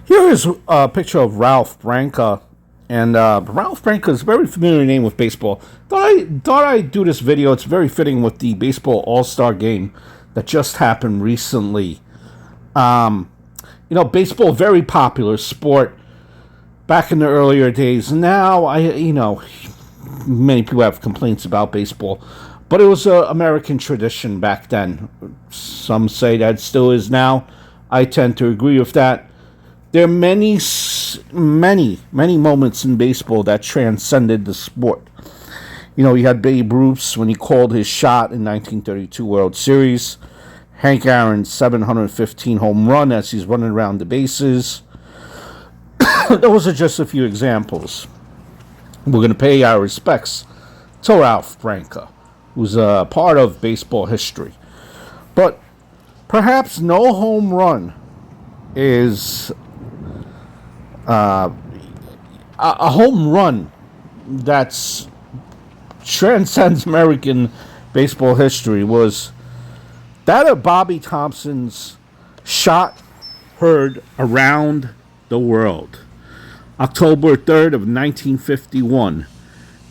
Here is a picture of Ralph Branca, and Ralph Branca is a very familiar name with baseball. Thought I'd do this video. It's very fitting with the baseball All-Star game that just happened recently. Um, Baseball very popular sport back in the earlier days. Now many people have complaints about baseball, but it was an American tradition back then. Some say that still is now. I tend to agree with that. There are many moments in baseball that transcended the sport. You had Babe Ruth when he called his shot in 1932 World Series. Hank Aaron's 715 home run as he's running around the bases. Those are just a few examples. We're going to pay our respects to Ralph Branca, who's a part of baseball history. But perhaps no home run is a home run that's transcends American baseball history was that of Bobby Thompson's shot heard around the world. October 3rd of 1951.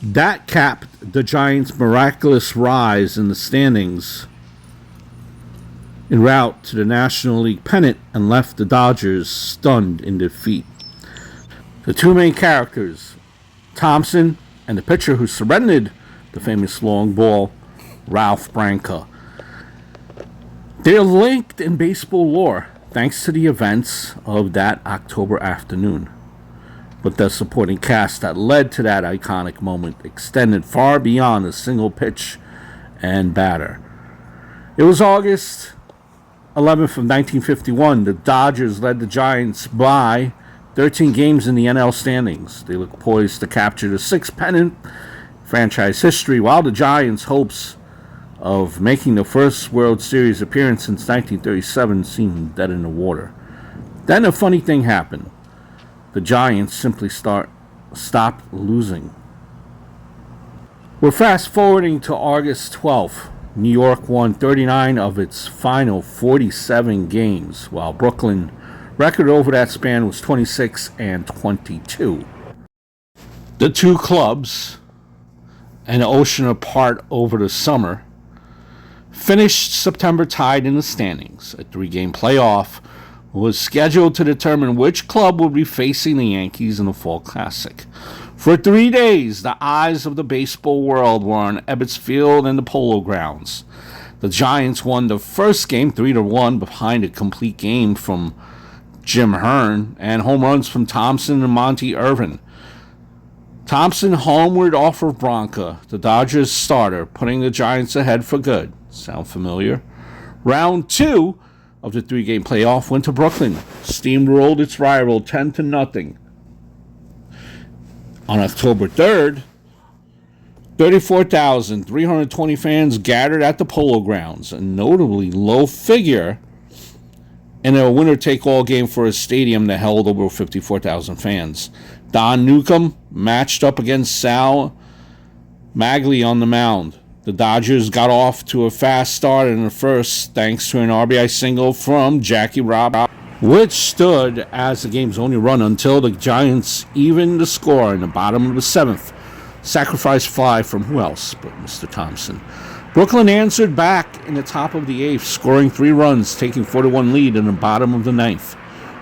That capped the Giants' miraculous rise in the standings en route to the National League pennant and left the Dodgers stunned in defeat. The two main characters, Thompson and the pitcher who surrendered the famous long ball, Ralph Branca. They're linked in baseball lore thanks to the events of that October afternoon. But the supporting cast that led to that iconic moment extended far beyond a single pitch and batter. It was August 11th of 1951. The Dodgers led the Giants by 13 games in the NL standings. They look poised to capture the sixth pennant franchise history, while the Giants' hopes of making the first World Series appearance since 1937 seemed dead in the water. Then a funny thing happened. The Giants simply stopped losing. We're fast forwarding to August 12th. New York won 39 of its final 47 games, while Brooklyn record over that span was 26 and 22. The two clubs, an ocean apart over the summer, finished September tied in the standings. A three-game playoff was scheduled to determine which club would be facing the Yankees in the Fall Classic. For 3 days, the eyes of the baseball world were on Ebbets Field and the Polo Grounds. The Giants won the first game 3-1 behind a complete game from Jim Hearn and home runs from Thompson and Monty Irvin. Thompson homered off of Branca, the Dodgers starter, putting the Giants ahead for good. Sound familiar? Round 2 of the three-game playoff went to Brooklyn. Steamrolled its rival 10-0. On October 3rd, 34,320 fans gathered at the Polo Grounds, a notably low figure in a winner-take-all game for a stadium that held over 54,000 fans. Don Newcomb matched up against Sal Maglie on the mound. The Dodgers got off to a fast start in the first thanks to an RBI single from Jackie Robinson, which stood as the game's only run until the Giants evened the score in the bottom of the seventh. Sacrifice fly from who else but Mr. Thompson. Brooklyn answered back in the top of the eighth, scoring 3 runs, taking 4-1 lead in the bottom of the ninth.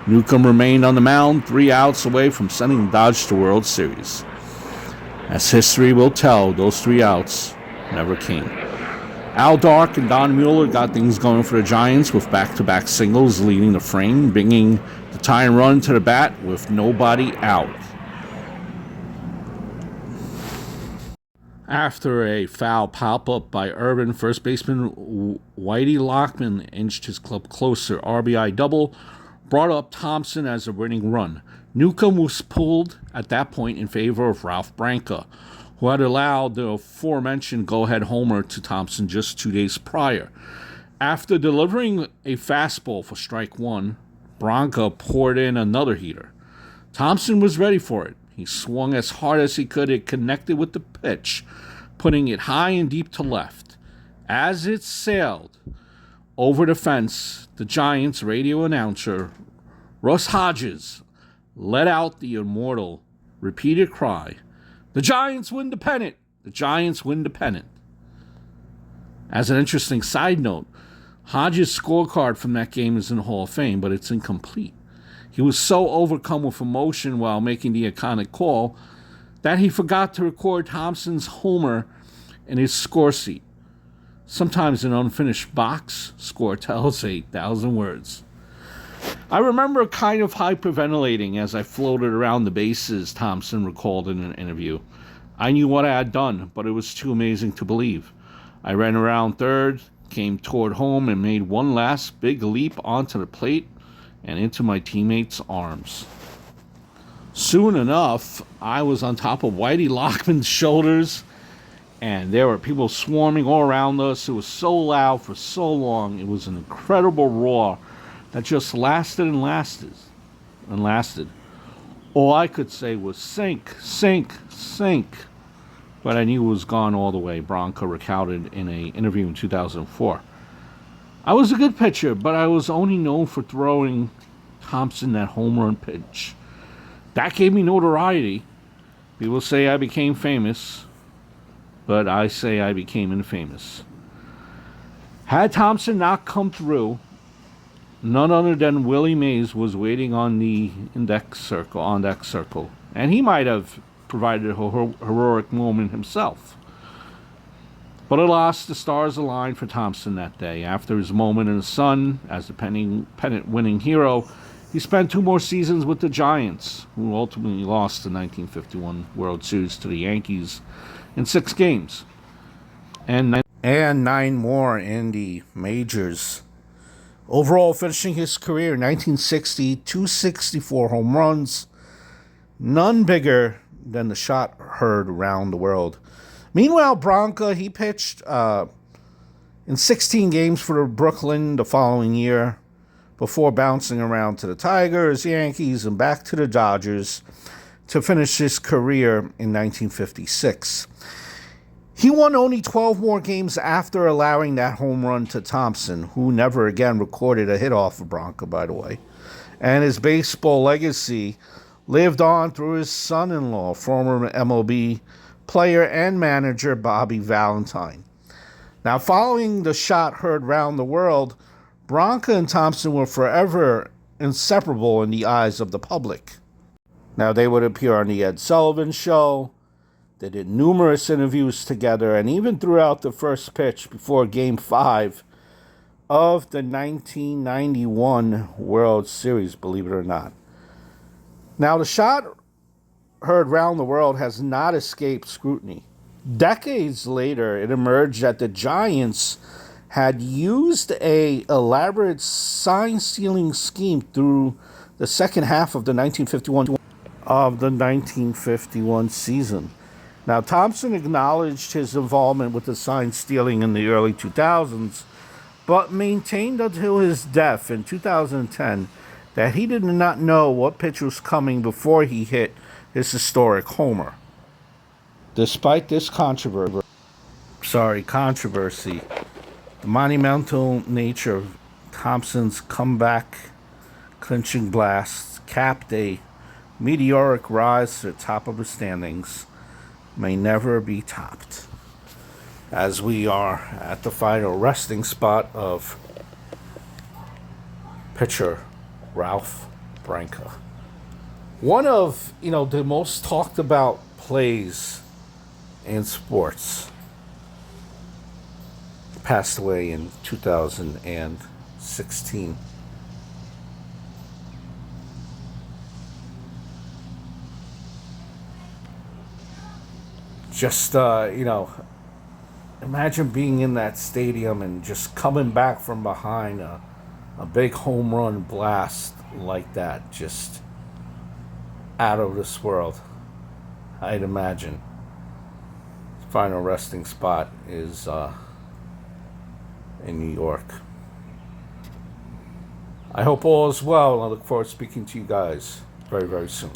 Newcomb remained on the mound, 3 outs away from sending the Dodgers to World Series. As history will tell, those 3 outs never came. Al Dark and Don Mueller got things going for the Giants with back-to-back singles leading the frame, bringing the tying run to the bat with nobody out. After a foul pop-up by Irvin, first baseman Whitey Lockman inched his club closer. RBI double brought up Thompson as a winning run. Newcomb was pulled at that point in favor of Ralph Branca, who had allowed the aforementioned go-ahead homer to Thompson just 2 days prior. After delivering a fastball for strike one, Branca poured in another heater. Thompson was ready for it. He swung as hard as he could. It connected with the pitch, putting it high and deep to left. As it sailed over the fence, the Giants radio announcer Russ Hodges let out the immortal repeated cry, "The Giants win the pennant! The Giants win the pennant!" As an interesting side note, Hodges' scorecard from that game is in the Hall of Fame, but it's incomplete. He was so overcome with emotion while making the iconic call that he forgot to record Thompson's homer in his score sheet. Sometimes an unfinished box score tells 8,000 words. I remember kind of hyperventilating as I floated around the bases, Thompson recalled in an interview. I knew what I had done, but it was too amazing to believe. I ran around third, came toward home, and made one last big leap onto the plate and into my teammates' arms. Soon enough, I was on top of Whitey Lockman's shoulders, and there were people swarming all around us. It was so loud for so long. It was an incredible roar that just lasted and lasted and lasted. All I could say was sink, sink, sink. But I knew it was gone all the way, Branca recounted in an interview in 2004. I was a good pitcher, but I was only known for throwing Thompson that home run pitch. That gave me notoriety. People say I became famous, but I say I became infamous. Had Thompson not come through, none other than Willie Mays was waiting on the deck circle, and he might have provided a heroic moment himself. But alas, the stars aligned for Thompson that day. After his moment in the sun as the pennant-winning hero, he spent 2 more seasons with the Giants, who ultimately lost the 1951 World Series to the Yankees in 6 games, and 9 more in the majors. Overall, finishing his career in 1960, 264 home runs, none bigger than the shot heard around the world. Meanwhile, Branca, he pitched in 16 games for Brooklyn the following year before bouncing around to the Tigers, Yankees, and back to the Dodgers to finish his career in 1956. He won only 12 more games after allowing that home run to Thompson, who never again recorded a hit off of Branca, by the way. And his baseball legacy lived on through his son-in-law, former MLB player and manager Bobby Valentine. Now, following the shot heard round the world, Branca and Thompson were forever inseparable in the eyes of the public. Now, they would appear on the Ed Sullivan Show. They did numerous interviews together, and even throughout the first pitch before Game 5 of the 1991 World Series, believe it or not. Now, the shot heard round the world has not escaped scrutiny. Decades later, it emerged that the Giants had used an elaborate sign-stealing scheme through the second half of the 1951 season. Now, Thompson acknowledged his involvement with the sign stealing in the early 2000s, but maintained until his death in 2010 that he did not know what pitch was coming before he hit his historic homer. Despite this controversy, the monumental nature of Thompson's comeback clinching blast capped a meteoric rise to the top of the standings may never be topped, as we are at the final resting spot of pitcher Ralph Branca. One of, the most talked about plays in sports. Passed away in 2016. Just, imagine being in that stadium and just coming back from behind a big home run blast like that. Just out of this world, I'd imagine. Final resting spot is in New York. I hope all is well, and I look forward to speaking to you guys very, very soon.